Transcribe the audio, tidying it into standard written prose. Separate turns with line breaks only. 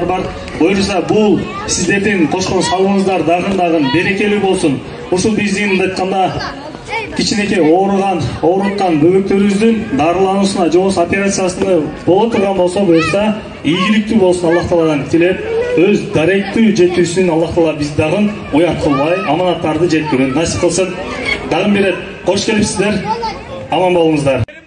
бар. Буюрса бул сиздердин кошкон салымыңыздар дагы берекелүү болсун. Ушул биздин айтканда кичинекей ооруткан бөбөктөрүбүздүн дарылануусуна, жоос операциясына боло турган болсо, буюрса ийгиликтүү болсун Аллах Тааладан тилеп, өз даректүү жетүүсүн Аллах Таала биз дагы уят кылбай, аманаттарды жеткирүүнү насип кылсын. Дагы бир рет кош келипсиздер. Аман болуңуздар.